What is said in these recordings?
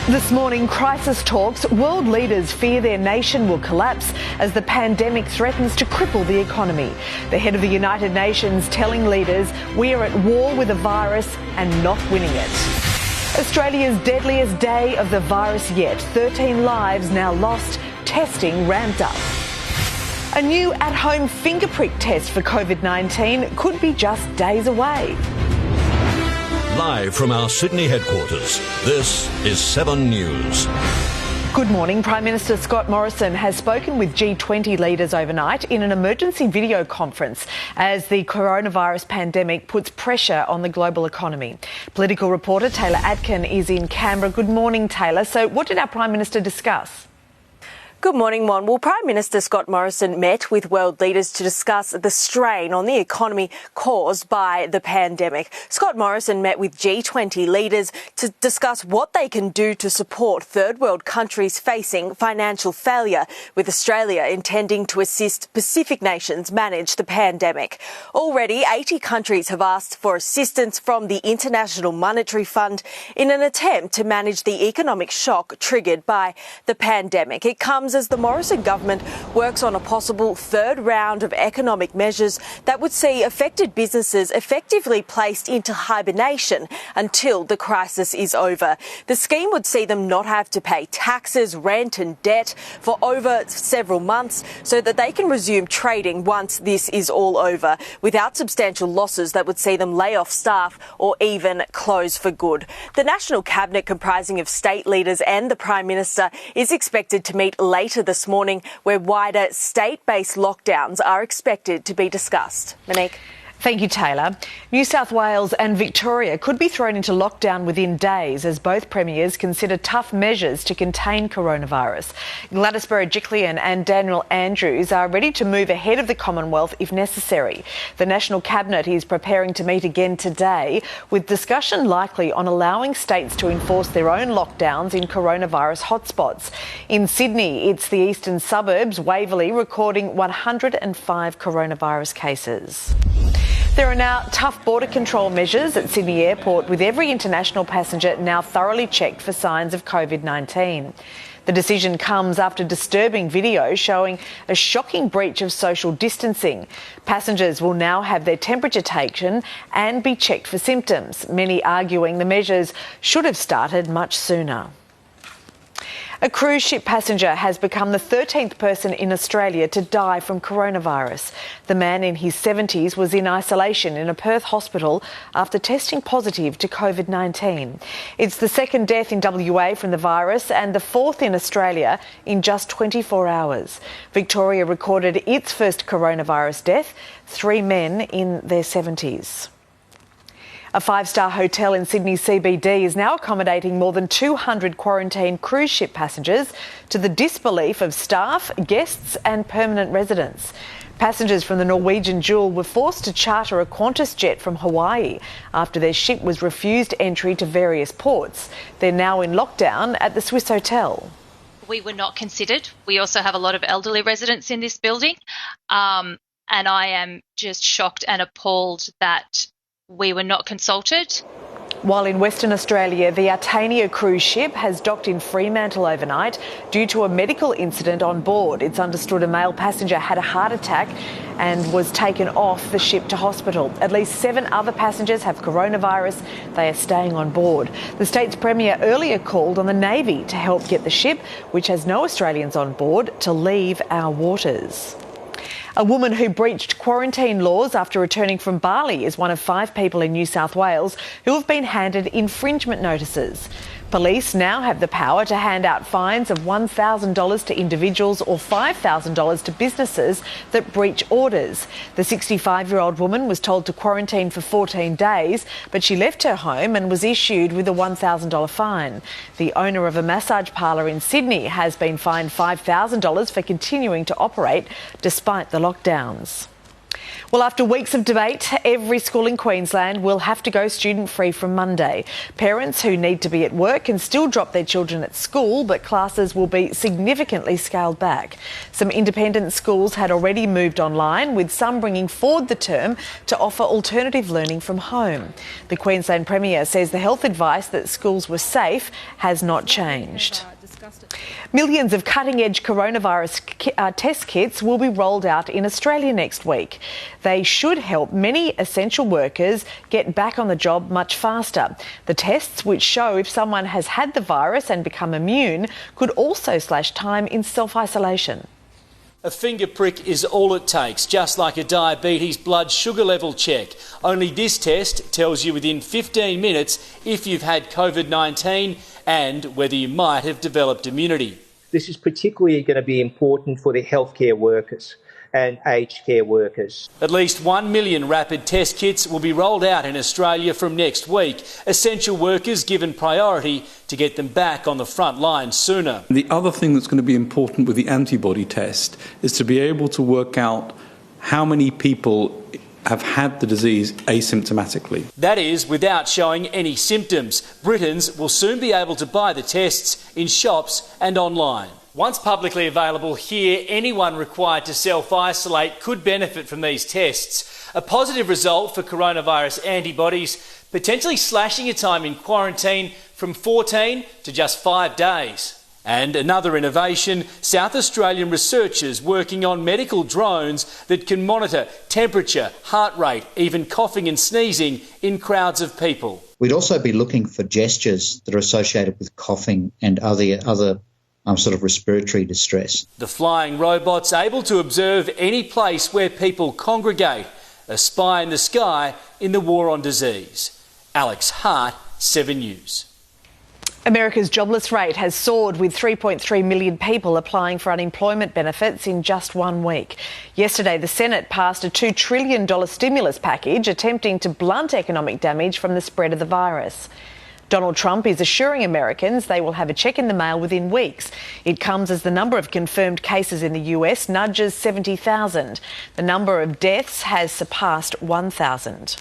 This morning, crisis talks. World leaders fear their nation will collapse as the pandemic threatens to cripple the economy. The head of the United Nations telling leaders we are at war with the virus and not winning it. Australia's deadliest day of the virus yet. 13 lives now lost. Testing ramped up. A new at-home finger prick test for COVID-19 could be just days away. Live from our Sydney headquarters, this is 7 News. Good morning. Prime Minister Scott Morrison has spoken with G20 leaders overnight in an emergency video conference as the coronavirus pandemic puts pressure on the global economy. Political reporter Taylor Atkin is in Canberra. Good morning, Taylor. So what did our Prime Minister discuss? Good morning, Mon. Well, Prime Minister Scott Morrison met with world leaders to discuss the strain on the economy caused by the pandemic. Scott Morrison met with G20 leaders to discuss what they can do to support third world countries facing financial failure, with Australia intending to assist Pacific nations manage the pandemic. Already, 80 countries have asked for assistance from the International Monetary Fund in an attempt to manage the economic shock triggered by the pandemic. It comes as the Morrison government works on a possible third round of economic measures that would see affected businesses effectively placed into hibernation until the crisis is over. The scheme would see them not have to pay taxes, rent and debt for over several months so that they can resume trading once this is all over without substantial losses that would see them lay off staff or even close for good. The National Cabinet, comprising of state leaders and the Prime Minister, is expected to meet later this morning, where wider state-based lockdowns are expected to be discussed. Monique. Thank you, Taylor. New South Wales and Victoria could be thrown into lockdown within days as both premiers consider tough measures to contain coronavirus. Gladys Berejiklian and Daniel Andrews are ready to move ahead of the Commonwealth if necessary. The National Cabinet is preparing to meet again today, with discussion likely on allowing states to enforce their own lockdowns in coronavirus hotspots. In Sydney, it's the eastern suburbs, Waverley, recording 105 coronavirus cases. There are now tough border control measures at Sydney Airport, with every international passenger now thoroughly checked for signs of COVID-19. The decision comes after disturbing video showing a shocking breach of social distancing. Passengers will now have their temperature taken and be checked for symptoms, many arguing the measures should have started much sooner. A cruise ship passenger has become the 13th person in Australia to die from coronavirus. The man in his 70s was in isolation in a Perth hospital after testing positive to COVID-19. It's the second death in WA from the virus and the fourth in Australia in just 24 hours. Victoria recorded its first coronavirus death, 3 men in their 70s. A 5-star hotel in Sydney CBD is now accommodating more than 200 quarantined cruise ship passengers, to the disbelief of staff, guests and permanent residents. Passengers from the Norwegian Jewel were forced to charter a Qantas jet from Hawaii after their ship was refused entry to various ports. They're now in lockdown at the Swiss hotel. We were not considered. We also have a lot of elderly residents in this building, and I am just shocked and appalled that we were not consulted. While in Western Australia, the Artania cruise ship has docked in Fremantle overnight due to a medical incident on board. It's understood a male passenger had a heart attack and was taken off the ship to hospital. At least 7 other passengers have coronavirus. They are staying on board. The state's premier earlier called on the Navy to help get the ship, which has no Australians on board, to leave our waters. A woman who breached quarantine laws after returning from Bali is one of 5 people in New South Wales who have been handed infringement notices. Police now have the power to hand out fines of $1,000 to individuals or $5,000 to businesses that breach orders. The 65-year-old woman was told to quarantine for 14 days, but she left her home and was issued with a $1,000 fine. The owner of a massage parlour in Sydney has been fined $5,000 for continuing to operate despite the lockdowns. Well, after weeks of debate, every school in Queensland will have to go student-free from Monday. Parents who need to be at work can still drop their children at school, but classes will be significantly scaled back. Some independent schools had already moved online, with some bringing forward the term to offer alternative learning from home. The Queensland Premier says the health advice that schools were safe has not changed. Millions of cutting-edge coronavirus test kits will be rolled out in Australia next week. They should help many essential workers get back on the job much faster. The tests, which show if someone has had the virus and become immune, could also slash time in self-isolation. A finger prick is all it takes, just like a diabetes blood sugar level check. Only this test tells you within 15 minutes if you've had COVID-19 and whether you might have developed immunity. This is particularly going to be important for the healthcare workers and aged care workers. At least 1 million rapid test kits will be rolled out in Australia from next week. Essential workers given priority to get them back on the front line sooner. The other thing that's going to be important with the antibody test is to be able to work out how many people have had the disease asymptomatically. That is, without showing any symptoms. Britons will soon be able to buy the tests in shops and online. Once publicly available here, anyone required to self-isolate could benefit from these tests. A positive result for coronavirus antibodies, potentially slashing your time in quarantine from 14 to just 5 days. And another innovation, South Australian researchers working on medical drones that can monitor temperature, heart rate, even coughing and sneezing in crowds of people. We'd also be looking for gestures that are associated with coughing and other sort of respiratory distress. The flying robots able to observe any place where people congregate, a spy in the sky in the war on disease. Alex Hart, 7 News. America's jobless rate has soared, with 3.3 million people applying for unemployment benefits in just 1 week. Yesterday, the Senate passed a $2 trillion stimulus package attempting to blunt economic damage from the spread of the virus. Donald Trump is assuring Americans they will have a cheque in the mail within weeks. It comes as the number of confirmed cases in the US nudges 70,000. The number of deaths has surpassed 1,000.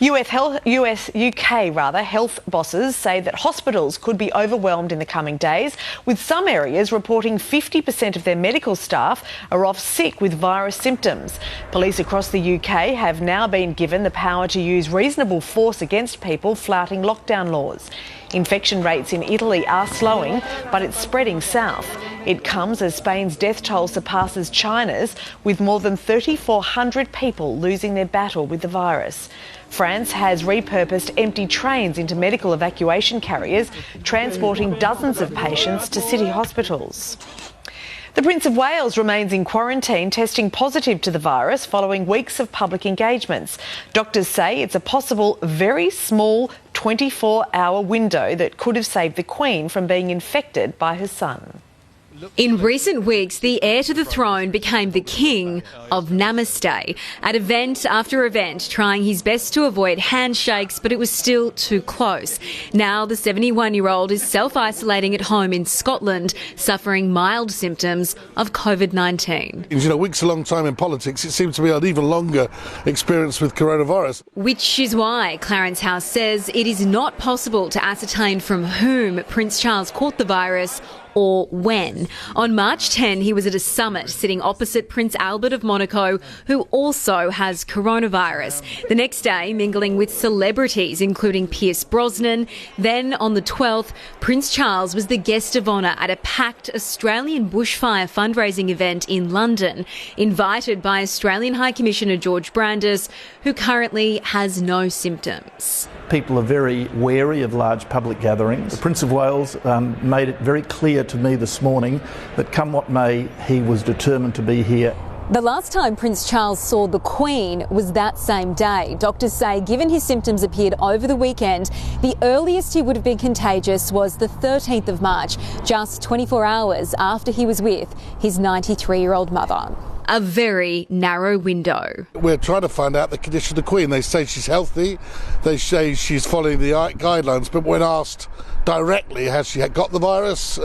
UK health bosses say that hospitals could be overwhelmed in the coming days, with some areas reporting 50% of their medical staff are off sick with virus symptoms. Police across the UK have now been given the power to use reasonable force against people flouting lockdown laws. Infection rates in Italy are slowing, but it's spreading south. It comes as Spain's death toll surpasses China's, with more than 3,400 people losing their battle with the virus. France has repurposed empty trains into medical evacuation carriers, transporting dozens of patients to city hospitals. The Prince of Wales remains in quarantine, testing positive to the virus following weeks of public engagements. Doctors say it's a possible, very small 24-hour window that could have saved the Queen from being infected by her son. In recent weeks, the heir to the throne became the king of Namaste, at event after event, trying his best to avoid handshakes, but it was still too close. Now the 71-year-old is self-isolating at home in Scotland, suffering mild symptoms of COVID-19. You know, weeks a long time in politics. It seems to be an even longer experience with coronavirus. Which is why Clarence House says it is not possible to ascertain from whom Prince Charles caught the virus or when. On March 10, he was at a summit sitting opposite Prince Albert of Monaco, who also has coronavirus. The next day, mingling with celebrities, including Pierce Brosnan. Then, on the 12th, Prince Charles was the guest of honour at a packed Australian bushfire fundraising event in London, invited by Australian High Commissioner George Brandis, who currently has no symptoms. People are very wary of large public gatherings. The Prince of Wales made it very clear to me this morning that come what may, he was determined to be here. The last time Prince Charles saw the Queen was that same day. Doctors say, given his symptoms appeared over the weekend, the earliest he would have been contagious was the 13th of March, just 24 hours after he was with his 93-year-old mother. a very narrow window. We're trying to find out the condition of the Queen. They say she's healthy, they say she's following the guidelines, but when asked directly, has she got the virus,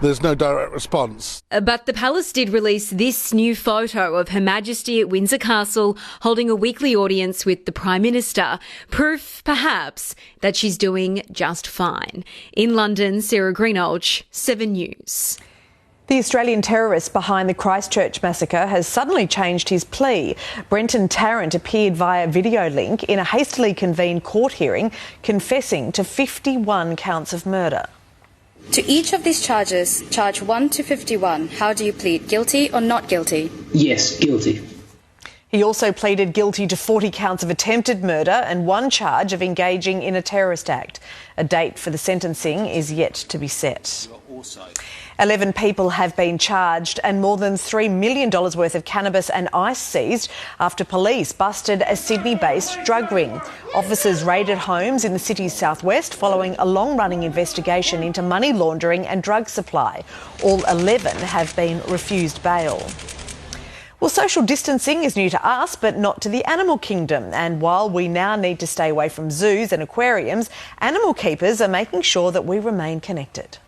there's no direct response. But the palace did release this new photo of Her Majesty at Windsor Castle holding a weekly audience with the Prime Minister. Proof, perhaps, that she's doing just fine. In London, Sarah Greenolch, 7 News. The Australian terrorist behind the Christchurch massacre has suddenly changed his plea. Brenton Tarrant appeared via video link in a hastily convened court hearing, confessing to 51 counts of murder. To each of these charges, charge 1 to 51, how do you plead, guilty or not guilty? Yes, guilty. He also pleaded guilty to 40 counts of attempted murder and 1 charge of engaging in a terrorist act. A date for the sentencing is yet to be set. 11 people have been charged and more than $3 million worth of cannabis and ice seized after police busted a Sydney-based drug ring. Officers raided homes in the city's southwest following a long-running investigation into money laundering and drug supply. All 11 have been refused bail. Well, social distancing is new to us, but not to the animal kingdom. And while we now need to stay away from zoos and aquariums, animal keepers are making sure that we remain connected.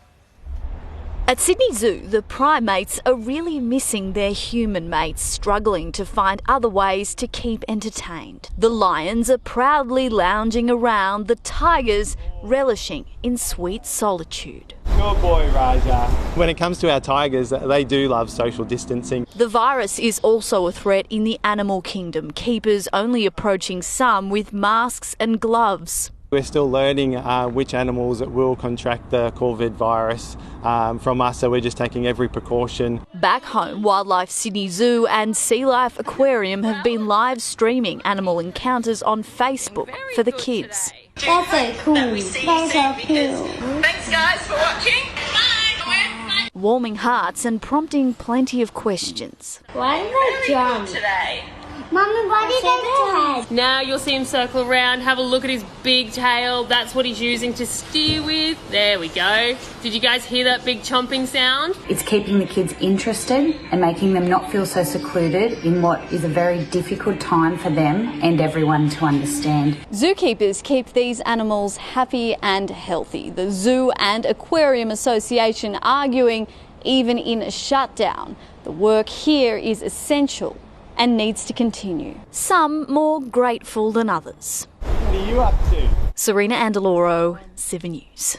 At Sydney Zoo, the primates are really missing their human mates, struggling to find other ways to keep entertained. The lions are proudly lounging around, the tigers relishing in sweet solitude. Good boy, Raja. When it comes to our tigers, they do love social distancing. The virus is also a threat in the animal kingdom, keepers only approaching some with masks and gloves. We're still learning which animals will contract the COVID virus from us, so we're just taking every precaution. Back home, Wildlife Sydney Zoo and Sea Life Aquarium have been live streaming animal encounters on Facebook for the kids. That's so cool. That's so cool. Thanks guys for watching. Bye. Warming hearts and prompting plenty of questions. Why did they jump today? Mummy, why did they jump? Now you'll see him circle around, have a look at his big tail. That's what he's using to steer with. There we go. Did you guys hear that big chomping sound? It's keeping the kids interested and making them not feel so secluded in what is a very difficult time for them and everyone to understand. Zookeepers keep these animals happy and healthy. The Zoo and Aquarium Association arguing even in a shutdown, the work here is essential and needs to continue. Some more grateful than others. What are you up to? Serena Andaloro, 7 News.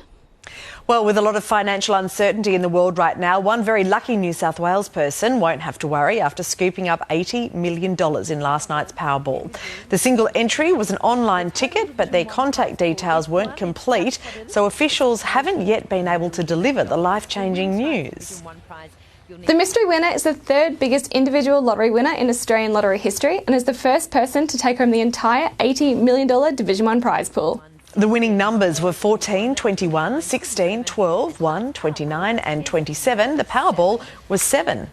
Well, with a lot of financial uncertainty in the world right now, one very lucky New South Wales person won't have to worry after scooping up $80 million in last night's Powerball. The single entry was an online ticket, but their contact details weren't complete, so officials haven't yet been able to deliver the life-changing news. The mystery winner is the third biggest individual lottery winner in Australian lottery history and is the first person to take home the entire $80 million Division 1 prize pool. The winning numbers were 14, 21, 16, 12, 1, 29 and 27. The Powerball was 7.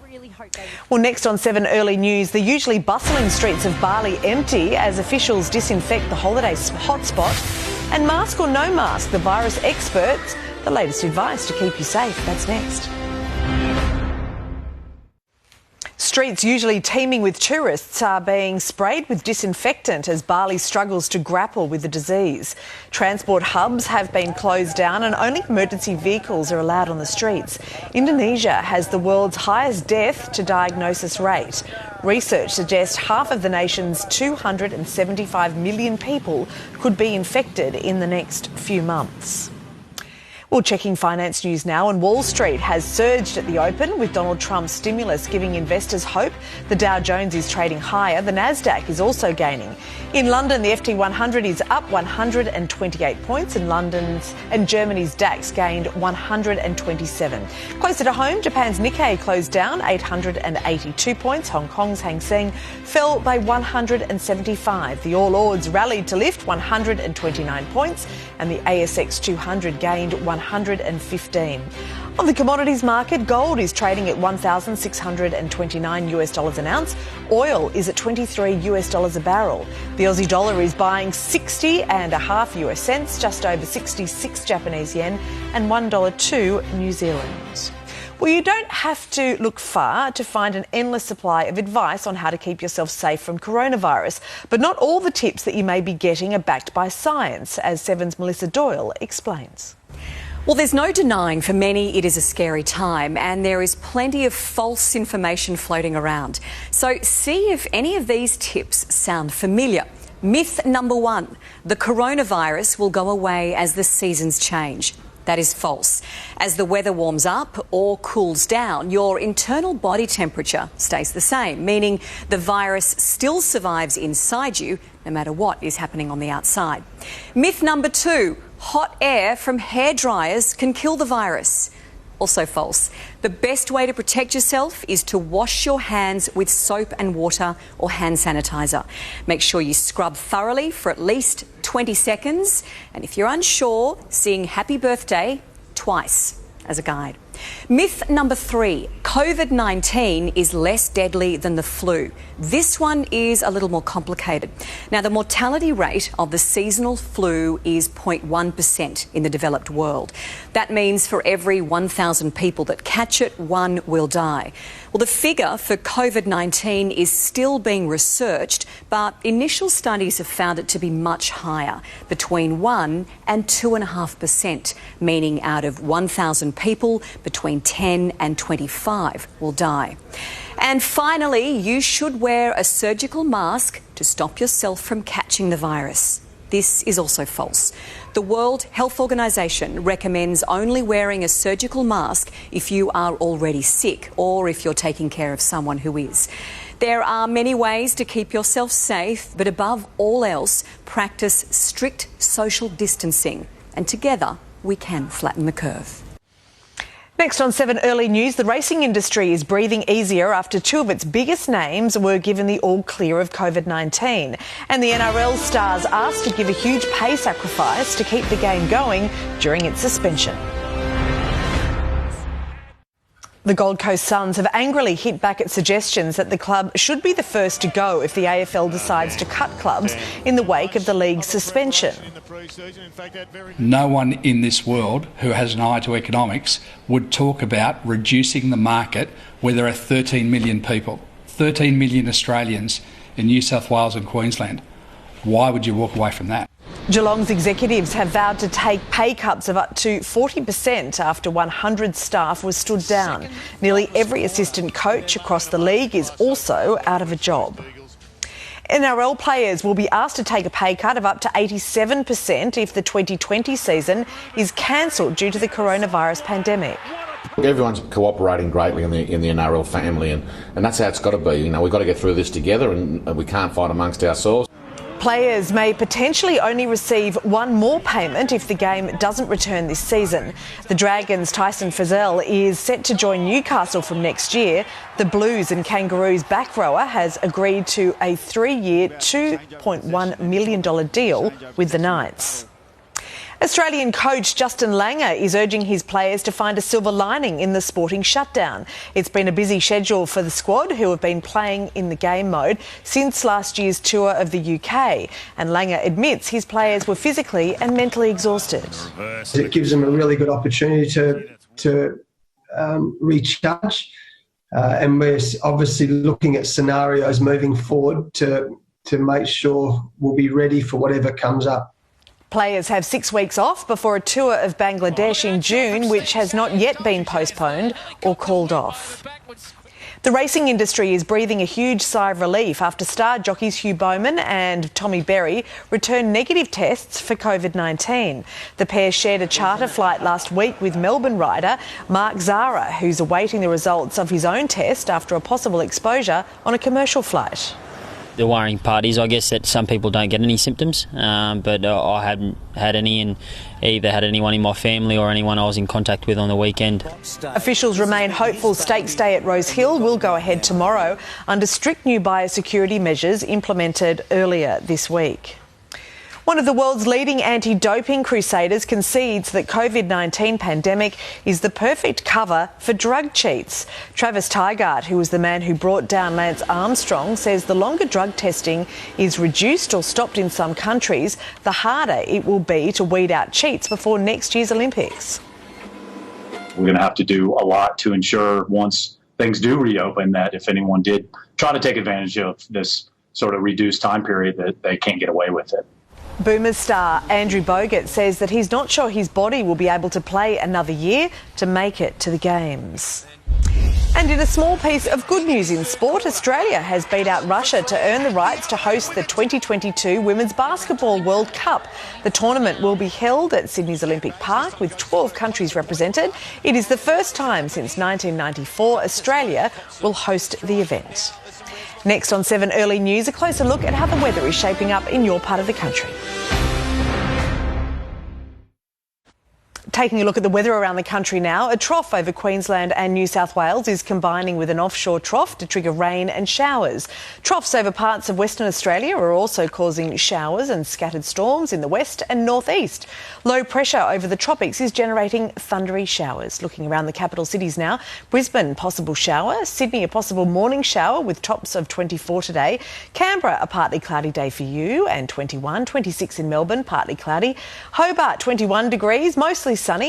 Well, next on 7 Early News, the usually bustling streets of Bali empty as officials disinfect the holiday hotspot. And mask or no mask, the virus experts, the latest advice to keep you safe. That's next. Streets usually teeming with tourists are being sprayed with disinfectant as Bali struggles to grapple with the disease. Transport hubs have been closed down and only emergency vehicles are allowed on the streets. Indonesia has the world's highest death to diagnosis rate. Research suggests half of the nation's 275 million people could be infected in the next few months. Well, checking finance news now, and Wall Street has surged at the open with Donald Trump's stimulus giving investors hope. The Dow Jones is trading higher. The Nasdaq is also gaining. In London, the FT 100 is up 128 points, and Germany's DAX gained 127. Closer to home, Japan's Nikkei closed down 882 points. Hong Kong's Hang Seng fell by 175. The All Ords rallied to lift 129 points, and the ASX 200 gained 115. On the commodities market, gold is trading at $1,629 an ounce. Oil is at $23 a barrel. The Aussie dollar is buying 60.5 US cents, just over 66 Japanese yen, and $1.02 New Zealand. Well, you don't have to look far to find an endless supply of advice on how to keep yourself safe from coronavirus. But not all the tips that you may be getting are backed by science, as Seven's Melissa Doyle explains. Well, there's no denying for many it is a scary time, and there is plenty of false information floating around. So see if any of these tips sound familiar. Myth number 1, the coronavirus will go away as the seasons change. That is false. As the weather warms up or cools down, your internal body temperature stays the same, meaning the virus still survives inside you no matter what is happening on the outside. Myth number 2, hot air from hair dryers can kill the virus. Also false. The best way to protect yourself is to wash your hands with soap and water or hand sanitizer. Make sure you scrub thoroughly for at least 20 seconds. And if you're unsure, sing Happy Birthday twice as a guide. Myth number 3, COVID-19 is less deadly than the flu. This one is a little more complicated. Now, the mortality rate of the seasonal flu is 0.1% in the developed world. That means for every 1,000 people that catch it, 1 will die. Well, the figure for COVID-19 is still being researched, but initial studies have found it to be much higher, between 1 and 2.5%, meaning out of 1,000 people, between 10 and 25 will die. And finally, you should wear a surgical mask to stop yourself from catching the virus. This is also false. The World Health Organization recommends only wearing a surgical mask if you are already sick or if you're taking care of someone who is. There are many ways to keep yourself safe, but above all else, practice strict social distancing. And together, we can flatten the curve. Next on 7 Early News, the racing industry is breathing easier after 2 of its biggest names were given the all clear of COVID-19. And the NRL stars asked to give a huge pay sacrifice to keep the game going during its suspension. The Gold Coast Suns have angrily hit back at suggestions that the club should be the first to go if the AFL decides to cut clubs in the wake of the league's suspension. No one in this world who has an eye to economics would talk about reducing the market where there are 13 million people, 13 million Australians in New South Wales and Queensland. Why would you walk away from that? Geelong's executives have vowed to take pay cuts of up to 40% after 100 staff was stood down. Nearly every assistant coach across the league is also out of a job. NRL players will be asked to take a pay cut of up to 87% if the 2020 season is cancelled due to the coronavirus pandemic. Everyone's cooperating greatly in the NRL family, and that's how it's got to be. You know, we've got to get through this together, and we can't fight amongst ourselves. Players may potentially only receive 1 more payment if the game doesn't return this season. The Dragons' Tyson Frizzell is set to join Newcastle from next year. The Blues and Kangaroos back rower has agreed to a 3-year, $2.1 million deal with the Knights. Australian coach Justin Langer is urging his players to find a silver lining in the sporting shutdown. It's been a busy schedule for the squad, who have been playing in the game mode since last year's tour of the UK. And Langer admits his players were physically and mentally exhausted. It gives them a really good opportunity to recharge. And we're obviously looking at scenarios moving forward to make sure we'll be ready for whatever comes up. Players have 6 weeks off before a tour of Bangladesh in June, which has not yet been postponed or called off. The racing industry is breathing a huge sigh of relief after star jockeys Hugh Bowman and Tommy Berry returned negative tests for COVID-19. The pair shared a charter flight last week with Melbourne rider Mark Zahra, who's awaiting the results of his own test after a possible exposure on a commercial flight. The worrying part is, I guess, that some people don't get any symptoms, but I hadn't had any, and either had anyone in my family or anyone I was in contact with on the weekend. Officials remain hopeful Stake Stay at Rose Hill will go ahead tomorrow under strict new biosecurity measures implemented earlier this week. One of the world's leading anti-doping crusaders concedes that COVID-19 pandemic is the perfect cover for drug cheats. Travis Tygart, who was the man who brought down Lance Armstrong, says the longer drug testing is reduced or stopped in some countries, the harder it will be to weed out cheats before next year's Olympics. We're going to have to do a lot to ensure once things do reopen that if anyone did try to take advantage of this sort of reduced time period, that they can't get away with it. Boomers star Andrew Bogut says that he's not sure his body will be able to play another year to make it to the Games. And in a small piece of good news in sport, Australia has beat out Russia to earn the rights to host the 2022 Women's Basketball World Cup. The tournament will be held at Sydney's Olympic Park with 12 countries represented. It is the first time since 1994 Australia will host the event. Next on 7 Early News, a closer look at how the weather is shaping up in your part of the country. Taking a look at the weather around the country now, a trough over Queensland and New South Wales is combining with an offshore trough to trigger rain and showers. Troughs over parts of Western Australia are also causing showers and scattered storms in the west and northeast. Low pressure over the tropics is generating thundery showers. Looking around the capital cities now, Brisbane, possible shower. Sydney, a possible morning shower with tops of 24 today. Canberra, a partly cloudy day for you, and 21, 26 in Melbourne, partly cloudy. Hobart, 21 degrees, mostly sunny.